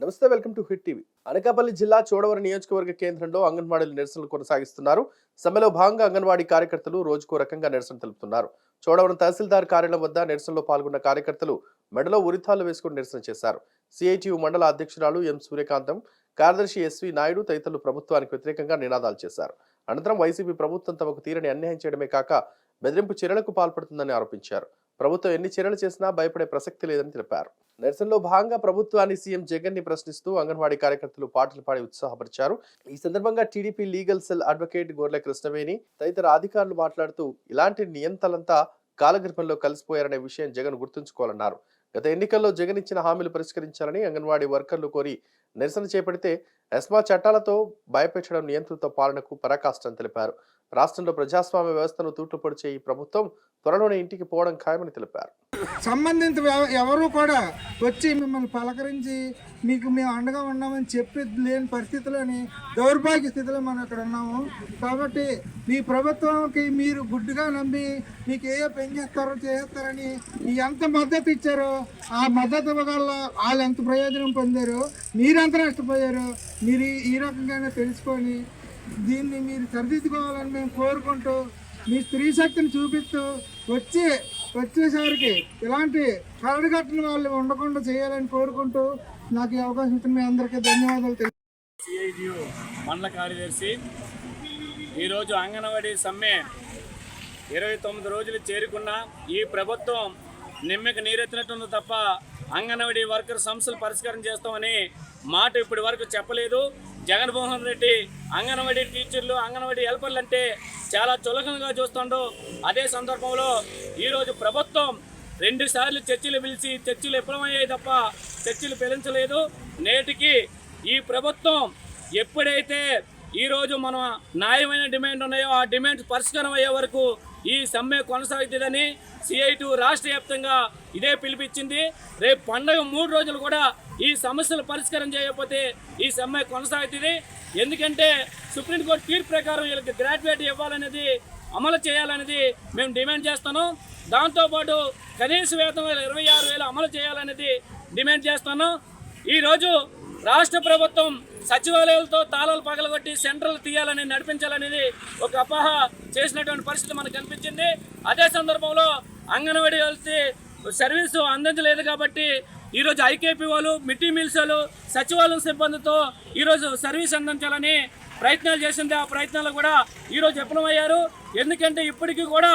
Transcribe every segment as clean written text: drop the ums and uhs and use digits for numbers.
నమస్తే, welcome to hit TV. Anakapalli జిల్లా చోడవరం నియోజకవర్గ కేంద్రంలో అంగన్వాడీలు నిరసనలు కొనసాగిస్తున్నారు. సమ్మెలో భాగంగా అంగన్వాడీ కార్యకర్తలు రోజుకో రకంగా నిరసన తెలుపుతున్నారు. చోడవరం తహసీల్దార్ కార్యాలయం వద్ద నిరసనలో పాల్గొన్న కార్యకర్తలు మెడలో ఉరితాళ్లు వేసుకుని నిరసన చేశారు. సిఐటియు మండల అధ్యక్షురాలు ఎం సూర్యకాంతం, కార్యదర్శి ఎస్వి నాయుడు తదితరులు ప్రభుత్వానికి వ్యతిరేకంగా నినాదాలు చేశారు. అనంతరం వైసీపీ ప్రభుత్వం తమకు తీరని అన్యాయం చేయడమే కాక బెదిరింపు చర్యలకు పాల్పడుతుందని ఆరోపించారు. ప్రభుత్వం ఎన్ని చర్యలు చేసినా భయపడే ప్రసక్తి లేదని తెలిపారు. నిరసనలో భాగంగా ప్రభుత్వాన్ని సీఎం జగన్ ని ప్రశ్నిస్తూ అంగన్వాడీ కార్యకర్తలు పాటలు పాడి ఉత్సాహపరిచారు. ఈ సందర్భంగా TDP legal cell advocate Gorla Krishnaveni తదితర అధికారులు మాట్లాడుతూ ఇలాంటి నియంతలంతా కాలగర్భంలో కలిసిపోయారనే విషయం జగన్ గుర్తుంచుకోవాలన్నారు. గత ఎన్నికల్లో జగన్ ఇచ్చిన హామీలు పరిష్కరించాలని అంగన్వాడీ వర్కర్లు కోరి నిరసన చేపడితే ఎస్మా చట్టాలతో భయపెట్టడం నియంత్రిత పాలనకు పరాకాష్ఠని తెలిపారు. రాష్ట్రంలో ప్రజాస్వామ్య వ్యవస్థను తూట్లు పొడిచే ఈ ప్రభుత్వం త్వరలోనే ఇంటికి పోవడం ఖాయమని తెలిపారు. సంబంధిత ఎవరు కూడా వచ్చి మిమ్మల్ని పలకరించి మీకు మేము అండగా ఉన్నామని చెప్పి లేని పరిస్థితిలోని దౌర్భాగ్య స్థితిలో మనం ఇక్కడ ఉన్నాము. కాబట్టి మీ ప్రభుత్వంకి మీరు గుడ్డుగా నమ్మి మీకు ఏ పని చేస్తారని ఎంత మద్దతు ఇచ్చారో ఆ మద్దతు ఇవ్వగల వాళ్ళు ఎంత ప్రయోజనం పొందారో, మీరెంత నష్టపోయారో మీరు ఈ రకంగానే తెలుసుకొని దీన్ని మీరు సరిదిద్దుకోవాలని మేము కోరుకుంటూ మీ స్త్రీ శక్తిని చూపిస్తూ వచ్చేసరికి ఇలాంటి కరడుగట్టిన వాళ్ళు ఉండకుండా చేయాలని కోరుకుంటూ నాకు ఈ అవకాశం ఇచ్చిన మీ అందరికీ ధన్యవాదాలు. సిఐటియు మండల కార్యదర్శి. ఈరోజు అంగన్వాడీ సమ్మె 29 రోజులు చేరుకున్న ఈ ప్రభుత్వం నిమ్మకి నీరెత్తినట్టుంది తప్ప అంగన్వాడీ వర్కర్ సమస్యలు పరిష్కారం చేస్తామని మాట ఇప్పటి వరకు చెప్పలేదు. జగన్మోహన్ రెడ్డి అంగన్వాడీ టీచర్లు, అంగన్వాడీ హెల్పర్లు అంటే చాలా చులకనగా చూస్తుండో, అదే సందర్భంలో ఈరోజు ప్రభుత్వం 2 సార్లు చర్చలు పిలిచి చర్చలు విఫలమయ్యాయి తప్ప చర్చలు పిలించలేదు. నేటికి ఈ ప్రభుత్వం ఎప్పుడైతే ఈరోజు మన న్యాయమైన డిమాండ్ ఉన్నాయో ఆ డిమాండ్ పరిష్కారం అయ్యే వరకు ఈ సమ్మె కొనసాగుతుందని సిఐటియు రాష్ట్ర వ్యాప్తంగా ఇదే పిలిపించింది. రేపు పండుగ 3 రోజులు కూడా ఈ సమస్యలు పరిష్కారం చేయకపోతే ఈ సమ్మె కొనసాగుతుంది. ఎందుకంటే సుప్రీంకోర్టు తీర్పు ప్రకారం వీళ్ళకి గ్రాడ్యుయేట్ ఇవ్వాలనేది అమలు చేయాలనేది మేము డిమాండ్ చేస్తున్నాం. దాంతోపాటు కనీస వేతనం 26,000 అమలు చేయాలనేది డిమాండ్ చేస్తున్నాం. ఈరోజు రాష్ట్ర ప్రభుత్వం సచివాలయాలతో తాళాలు పగలగొట్టి సెంట్రల్ తీయాలని నడిపించాలనేది ఒక అపోహ చేసినటువంటి పరిస్థితి మనకు కనిపించింది. అదే సందర్భంలో అంగన్వాడీ వెళ్తే సర్వీసు అందించలేదు కాబట్టి ఈరోజు ఐకేపీ వాళ్ళు, మిడ్ మీల్స్ వాళ్ళు సచివాలయం సిబ్బందితో ఈరోజు సర్వీస్ అందించాలని ప్రయత్నాలు చేసింది. ఆ ప్రయత్నాలు కూడా ఈరోజు విఫలమయ్యారు. ఎందుకంటే ఇప్పటికీ కూడా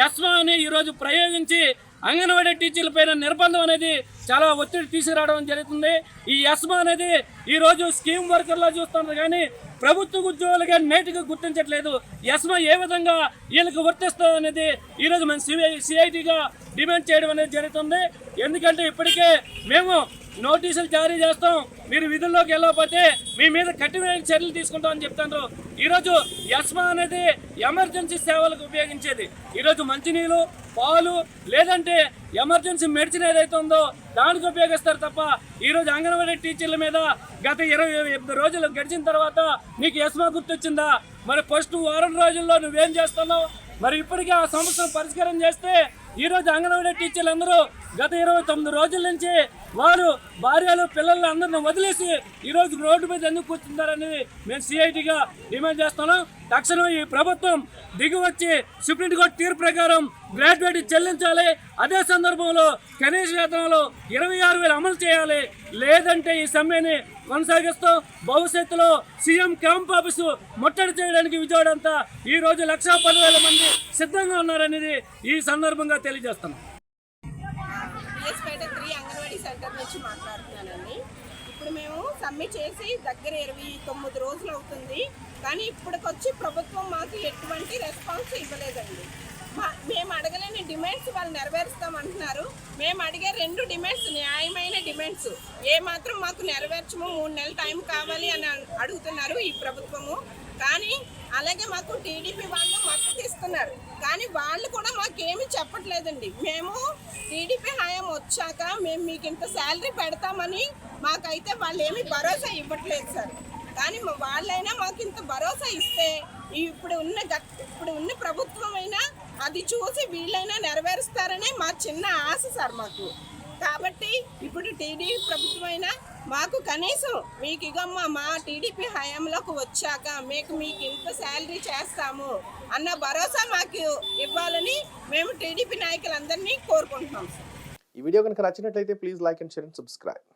ఎస్మా అని ఈరోజు ప్రయోగించి అంగన్వాడీ టీచర్ల పైన నిర్బంధం అనేది చాలా ఒత్తిడి తీసుకురావడం జరుగుతుంది. ఈ ఎస్మా అనేది ఈరోజు స్కీమ్ వర్కర్లా చూస్తున్నారు కానీ ప్రభుత్వ ఉద్యోగులుగా నేటిగా గుర్తించట్లేదు. ఎస్మా ఏ విధంగా వీళ్ళకి వర్తిస్తుంది అనేది ఈరోజు మేము సిఐటిగా డిమాండ్ చేయడం అనేది జరుగుతుంది. ఎందుకంటే ఇప్పటికే మేము నోటీసులు జారీ చేస్తాం, మీరు విధుల్లోకి వెళ్ళకపోతే మీ మీద కఠినమైన చర్యలు తీసుకుంటామని చెప్తారు. ఈరోజు ఎస్మా అనేది ఎమర్జెన్సీ సేవలకు ఉపయోగించేది. ఈరోజు మంచినీళ్ళు, పాలు లేదంటే ఎమర్జెన్సీ మెడిసిన్ ఏదైతే ఉందో దానికి ఉపయోగిస్తారు తప్ప ఈరోజు అంగన్వాడీ టీచర్ల మీద గత 28 రోజులు గడిచిన తర్వాత నీకు ఎస్మా గుర్తొచ్చిందా? మరి ఫస్ట్ వారం రోజుల్లో నువ్వేం చేస్తున్నావు? మరి ఇప్పటికీ ఆ సమస్యను పరిష్కారం చేస్తే ఈరోజు అంగన్వాడీ టీచర్లు అందరూ గత 29 రోజుల నుంచి వారు భార్యలు పిల్లలు అందరిని వదిలేసి ఈరోజు రోడ్డు మీద ఎందుకు కూర్చుంటారనేది మేము సిఐటిగా డిమాండ్ చేస్తున్నాం. తక్షణం ఈ ప్రభుత్వం దిగివచ్చి సుప్రీంకోర్టు తీర్పు ప్రకారం గ్రాడ్యుయేట్ చెల్లించాలి. అదే సందర్భంలో కనీస వేతనాలు 26,000 అమలు చేయాలి. లేదంటే ఈ సమ్మెని కొనసాగిస్తూ భవిష్యత్తులో సీఎం క్యాంప్ ఆఫీసు ముట్టడి చేయడానికి విజయవాడ అంతా ఈరోజు 110,000 మంది సిద్ధంగా ఉన్నారనేది ఈ సందర్భంగా తెలియజేస్తున్నాం. అంగన్వాడీ సెంటర్ నుంచి మాట్లాడుతున్నానండి. ఇప్పుడు మేము సమ్మె చేసి దగ్గర 29 రోజులు అవుతుంది. కానీ ఇప్పటికొచ్చి ప్రభుత్వం మాకు ఎటువంటి రెస్పాన్స్ ఇవ్వలేదండి. మేము అడగలేని డిమాండ్స్ వాళ్ళు నెరవేరుస్తామంటున్నారు. మేము అడిగే 2 డిమాండ్స్ న్యాయమైన డిమాండ్స్ ఏమాత్రం మాకు నెరవేర్చము, 3 నెలల టైం కావాలి అని అడుగుతున్నారు ఈ ప్రభుత్వము. కానీ అలాగే మాకు టీడీపీ వాళ్ళు మద్దతు ఇస్తున్నారు. కానీ వాళ్ళు కూడా మాకేమీ చెప్పట్లేదండి. మేము టీడీపీ హయాం వచ్చాక మేము మీకు ఇంత శాలరీ పెడతామని మాకైతే వాళ్ళు ఏమీ భరోసా ఇవ్వట్లేదు సార్. కానీ వాళ్ళైనా మాకు ఇంత భరోసా ఇస్తే ఇప్పుడు ఉన్న ప్రభుత్వం అయినా అది చూసి వీళ్ళైనా నెరవేరుస్తారనే మా చిన్న ఆశ సార్ మాకు. కాబట్టి ఇప్పుడు టీడీపీ ప్రభుత్వం అయినా మాకు కనీసం మీకు ఇగమ్మా మా టీడీపీ హయాంలోకి వచ్చాక మీకు ఇంత శాలరీ చేస్తాము అన్న భరోసా మాకు ఇవ్వాలని మేము టీడీపీ నాయకులందరినీ కోరుకుంటున్నాం సార్. ఈ వీడియో కనుక నచ్చినట్లయితే please like and share and subscribe.